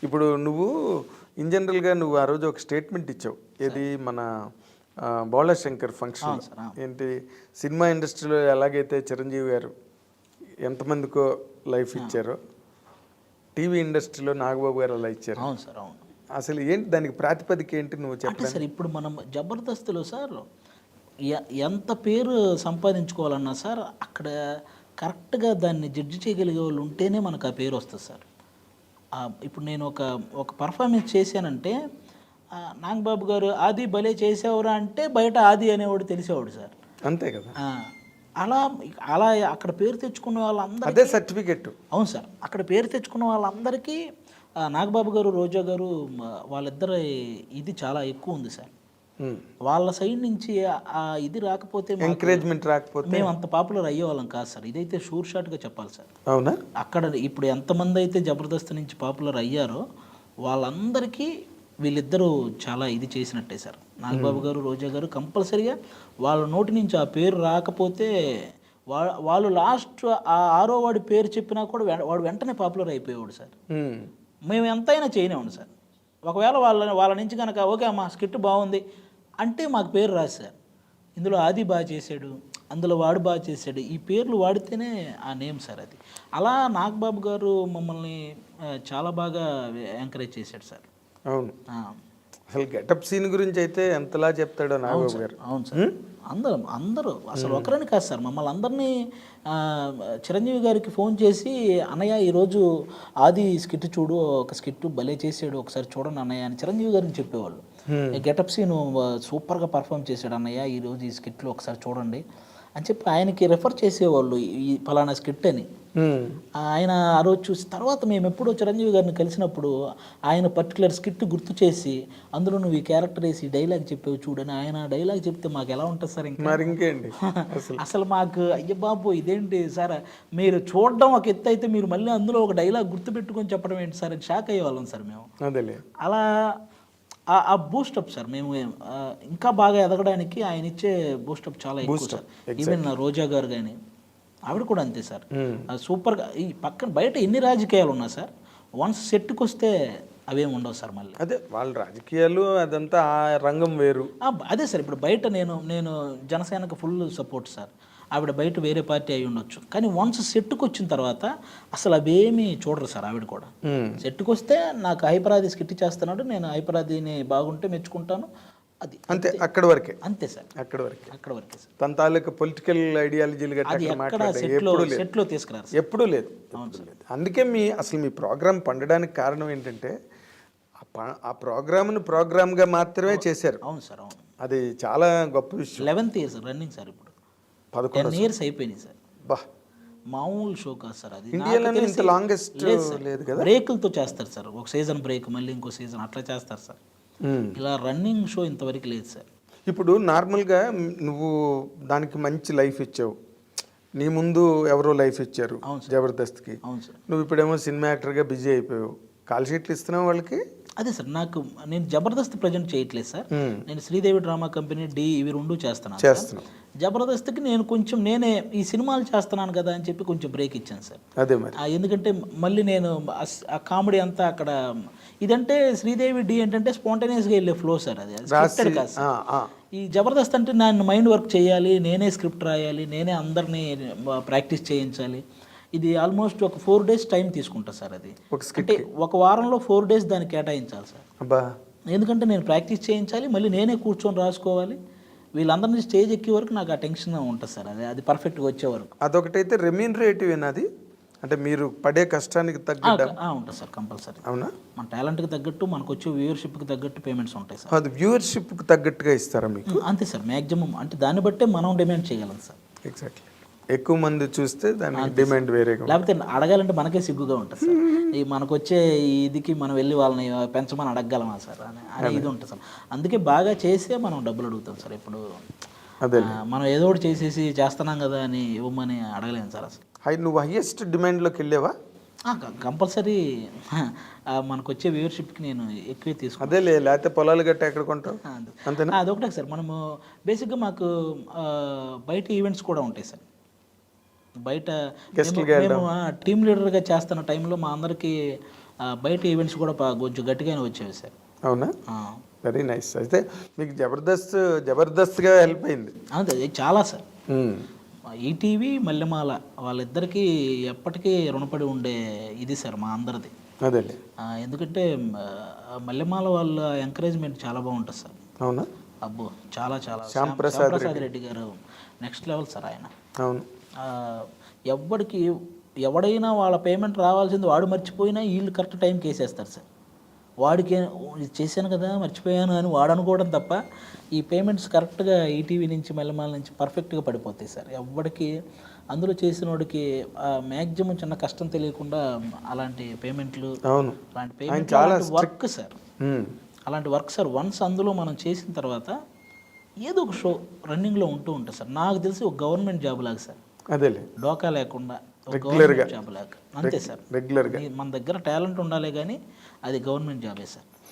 ఇప్పుడు నువ్వు ఇన్ జనరల్గా నువ్వు ఆ రోజు ఒక స్టేట్మెంట్ ఇచ్చావు, ఏది మన బాలశంకర్ ఫంక్షన్ ఏంటి, సినిమా ఇండస్ట్రీలో ఎలాగైతే చిరంజీవి గారు ఎంతమందికో లైఫ్ ఇచ్చారో టీవీ ఇండస్ట్రీలో నాగబాబు గారు అలా ఇచ్చారు. అవును సార్, అవును. అసలు ఏంటి దానికి ప్రాతిపదిక ఏంటి నువ్వు అంటే చెప్పండి. సార్ ఇప్పుడు మనం జబర్దస్త్లో సార్ ఎంత పేరు సంపాదించుకోవాలన్నా సార్ అక్కడ కరెక్ట్గా దాన్ని జడ్జి చేయగలిగే వాళ్ళు ఉంటేనే మనకు ఆ పేరు వస్తుంది సార్. ఇప్పుడు నేను ఒక పర్ఫార్మెన్స్ చేశానంటే నాగబాబు గారు ఆది భలే చేసేవారా అంటే బయట ఆది అనేవాడు తెలిసేవాడు సార్. అంతే కదా. అలా అలా అక్కడ పేరు తెచ్చుకున్న వాళ్ళందరూ అదే సర్టిఫికెట్. అవును సార్, అక్కడ పేరు తెచ్చుకున్న వాళ్ళందరికీ నాగబాబు గారు రోజా గారు వాళ్ళిద్దరు ఇది చాలా ఎక్కువ ఉంది సార్. వాళ్ళ సైడ్ నుంచి ఇది రాకపోతే ఎంకరేజ్మెంట్ రాకపోతే మేము అంత పాపులర్ అయ్యేవాళ్ళం కాదు సార్. ఇదైతే షూర్ షాట్గా చెప్పాలి సార్. అవునా? అక్కడ ఇప్పుడు ఎంతమంది అయితే జబర్దస్త్ నుంచి పాపులర్ అయ్యారో వాళ్ళందరికీ వీళ్ళిద్దరూ చాలా ఇది చేసినట్టే సార్. నాగబాబు గారు రోజా గారు కంపల్సరీగా వాళ్ళ నోటి నుంచి ఆ పేరు రాకపోతే వాళ్ళు లాస్ట్ ఆ ఆరో వాడి పేరు చెప్పినా కూడా వాడు వెంటనే పాపులర్ అయిపోయేవాడు సార్. మేము ఎంతైనా చేయనివ్వండి సార్. ఒకవేళ వాళ్ళ నుంచి కనుక ఓకే అమ్మా స్కిట్ బాగుంది అంటే మాకు పేరు రాదు సార్. ఇందులో ఆది బాగా చేశాడు, అందులో వాడు బాగా చేశాడు, ఈ పేర్లు వాడితేనే ఆ నేమ్ సార్. అది అలా నాగబాబు గారు మమ్మల్ని చాలా బాగా ఎంకరేజ్ చేశాడు సార్. అవును. అసలు గెటప్ సీన్ గురించి అయితే ఎంతలా చెప్తాడో నాగబాబు గారు. అవును సార్, అందరూ అసలు ఒకరని కాదు సార్, మమ్మల్ని అందరినీ చిరంజీవి గారికి ఫోన్ చేసి అన్నయ్య ఈరోజు ఆది స్కిట్ చూడు, ఒక స్కిట్ భలే చేసాడు, ఒకసారి చూడండి అన్నయ్య అని చిరంజీవి గారిని చెప్పేవాళ్ళు. గెటప్ సీన్ సూపర్గా పర్ఫామ్ చేశాడు అన్నయ్య, ఈరోజు ఈ స్కిట్లో ఒకసారి చూడండి అని చెప్పి ఆయనకి రెఫర్ చేసేవాళ్ళు ఈ ఫలానా స్కిట్ అని. ఆయన ఆ రోజు చూసి తర్వాత మేము ఎప్పుడో చిరంజీవి గారిని కలిసినప్పుడు ఆయన పర్టికులర్ స్కిట్ గుర్తు చేసి అందులో నువ్వు ఈ క్యారెక్టర్ వేసి డైలాగ్ చెప్పావు చూడని ఆయన డైలాగ్ చెప్తే మాకు ఎలా ఉంటుంది సార్? ఇంకేంటి అసలు మాకు అయ్య బాబు ఇదేంటి సార్, మీరు చూడడం ఒక ఎత్తు అయితే మీరు మళ్ళీ అందులో ఒక డైలాగ్ గుర్తుపెట్టుకొని చెప్పడం ఏంటి సార్ అని షాక్ అయ్యేవాళ్ళం సార్ మేము. అలా ఆ బూస్టప్ సార్ మేము ఇంకా బాగా ఎదగడానికి ఆయన ఇచ్చే బూస్టప్ చాలా ఎక్కువ సార్. ఈవెన్ రోజా గారు కానీ ఆవిడ కూడా అంతే సార్, సూపర్గా. ఈ పక్కన బయట ఎన్ని రాజకీయాలు ఉన్నా సార్ వన్స్ సెట్కి వస్తే అవేమి ఉండవు సార్. మళ్ళీ అదే వాళ్ళ రాజకీయాలు అదంతా ఆ రంగం వేరు. అదే సార్ ఇప్పుడు బయట నేను జనసేనకు ఫుల్ సపోర్ట్ సార్. ఆవిడ బయట వేరే పార్టీ అయి ఉండొచ్చు కానీ వన్స్ సెట్కి వచ్చిన తర్వాత అసలు అవేమీ చూడరు సార్. ఆవిడ కూడా సెట్కి వస్తే నాకు హైపరాది స్కిట్ చేస్తున్నాడు, నేను హైపరాదిని బాగుంటే మెచ్చుకుంటాను, అది అంతే. అక్కడి వరకే. అంతే సార్, అక్కడి వరకే సార్. తన తాలూకా పొలిటికల్ ఐడియాలజీలు సెట్లో తీసుకురారు, ఎప్పుడూ లేదు. అందుకే అసలు మీ ప్రోగ్రామ్ పండడానికి కారణం ఏంటంటే ఆ ప్రోగ్రామ్ను ప్రోగ్రామ్గా మాత్రమే చేశారు. అవును సార్, అవును. అది చాలా గొప్ప విషయం. 11th years running sir. ఇప్పుడు 10 years అయిపోయినాయి సార్. మామూలు షో కాదు సార్. అది ఇండియాలోనే ఇంత లాంగెస్ట్ లేదు కదా. బ్రేకులతో చేస్తారు సార్, ఒక సీజన్ బ్రేక్ మళ్ళీ ఇంకో సీజన్ అట్లా చేస్తారు సార్. ఇలా రన్నింగ్ షో ఇంతవరకు లేదు సార్. ఇప్పుడు నార్మల్గా నువ్వు దానికి మంచి లైఫ్ ఇచ్చావు, నీ ముందు ఎవరో లైఫ్ ఇచ్చారు జబర్దస్త్కి. అవును సార్. నువ్వు ఇప్పుడేమో సినిమా యాక్టర్గా బిజీ అయిపోయావు, కాల్ షీట్లు ఇస్తున్నావు వాళ్ళకి. అదే సార్, నేను జబర్దస్త్ ప్రజెంట్ చేయట్లేదు సార్. నేను శ్రీదేవి డ్రామా కంపెనీ ఇవి 2 చేస్తున్నాను. జబర్దస్త్కి నేను కొంచెం నేనే ఈ సినిమాలు చేస్తున్నాను కదా అని చెప్పి కొంచెం బ్రేక్ ఇచ్చాను సార్. అదే మరి ఎందుకంటే మళ్ళీ నేను ఆ కామెడీ అంతా అక్కడ ఇదంటే శ్రీదేవి ఏంటంటే స్పాంటేనియస్గా వెళ్ళే ఫ్లో సార్. అది స్క్రిప్టెడ్ కాదు సార్. ఈ జబర్దస్త్ అంటే నేను మైండ్ వర్క్ చేయాలి, నేనే స్క్రిప్ట్ రాయాలి, నేనే అందరినీ ప్రాక్టీస్ చేయించాలి. ఇది ఆల్మోస్ట్ ఒక 4 days టైం తీసుకుంటా సార్. అది అంటే ఒక వారంలో 4 days దాన్ని కేటాయించాలి సార్. ఎందుకంటే నేను ప్రాక్టీస్ చేయించాలి, మళ్ళీ నేనే కూర్చొని రాసుకోవాలి, వీళ్ళందరినీ స్టేజ్ ఎక్కే వరకు నాకు ఆ టెన్షన్ ఉంటుంది సార్. అది పర్ఫెక్ట్గా వచ్చే వరకు. అదొకటైతే రెమ్యూనరేటివ్ అది, అంటే మీరు పడే కష్టానికి తగ్గట్టు ఉంటుంది సార్ కంపల్సరీ. అవునా? మన టాలెంట్కి తగ్గట్టు మనకు వచ్చే వ్యూవర్షిప్కి తగ్గట్టు పేమెంట్స్ ఉంటాయి సార్. అది వ్యూవర్షిప్కి తగ్గట్టుగా ఇస్తారా మీకు? అంతే సార్, మ్యాక్సిమం అంటే దాన్ని బట్టే మనం డిమాండ్ చేయగలం సార్. ఎగ్జాక్ట్లీ. ఎక్కువ మంది చూస్తే దాని డిమాండ్ వేరేగా, లేకపోతే అడగాలంటే మనకే సిగ్గుగా ఉంటుంది సార్. ఈ మనకు వచ్చే ఇదికి మనం వెళ్ళి వాళ్ళని పెంచమని అడగగలమా సార్ అని ఇది ఉంటుంది సార్. అందుకే బాగా చేసే మనం డబ్బులు అడుగుతాం సార్. ఇప్పుడు అదే మనం ఏదో ఒకటి చేసేసి చేస్తున్నాం కదా అని ఇవ్వమని అడగలేము సార్ అసలు. నువ్వు హైయెస్ట్ డిమాండ్లోకి వెళ్ళావా? కంపల్సరీ మనకు వచ్చే వ్యూవర్షిప్కి నేను ఎక్కువే తీసుకుంటాను. అదే లేకపోతే పొలాలు గట్ట ఎక్కడ కొంటావు అంతేనా? అదొకటే సార్. మనము బేసిక్గా మాకు బయట ఈవెంట్స్ కూడా ఉంటాయి సార్. బయట మేము టీమ్ లీడర్గా చేస్తున్న టైంలో మా అందరికీ బయట ఈవెంట్స్ కూడా కొంచెం గట్టిగానే వచ్చేవి సార్. అవునా, వెరీ నైస్. అయితే మీకు జబర్దస్త్గా హెల్ప్ అయింది. అంతే, చాలా సార్. ఈటీవీ మల్లెమాల వాళ్ళిద్దరికీ ఎప్పటికీ రుణపడి ఉండే ఇది సార్ మా అందరిది. అదే, ఎందుకంటే మల్లెమాల వాళ్ళ ఎంకరేజ్మెంట్ చాలా బాగుంటుంది సార్. అవునా, అబ్బో చాలా చాలా. శ్యాంప్రసాద్ రెడ్డి గారు నెక్స్ట్ లెవెల్ సార్ ఆయన. అవును, ఎవడైనా వాళ్ళ పేమెంట్ రావాల్సింది వాడు మర్చిపోయినా వీళ్ళు కరెక్ట్ టైంకి వేసేస్తారు సార్. వాడికి ఇది చేశాను కదా మర్చిపోయాను అని వాడు అనుకోవడం తప్ప ఈ పేమెంట్స్ కరెక్ట్గా ఈటీవీ నుంచి మల్లెమాల నుంచి పర్ఫెక్ట్గా పడిపోతాయి సార్. ఎవరికి అందులో చేసిన వాడికి మ్యాక్సిమం చిన్న కష్టం తెలియకుండా అలాంటి పేమెంట్లు, అవును, అలాంటి పేమెంట్ వర్క్ సార్, అలాంటి వర్క్ సార్ వన్స్ అందులో మనం చేసిన తర్వాత ఏదో ఒక షో రన్నింగ్లో ఉంటూ ఉంటుంది సార్. నాకు తెలిసి ఒక గవర్నమెంట్ జాబ్ లాగా సార్, అదేలే, డోకా లేకుండా రెగ్యులర్గా జాబ్ లాగా అంతే సార్. రెగ్యులర్గా మన దగ్గర టాలెంట్ ఉండాలి కానీ అది గవర్నమెంట్ జాబే సార్.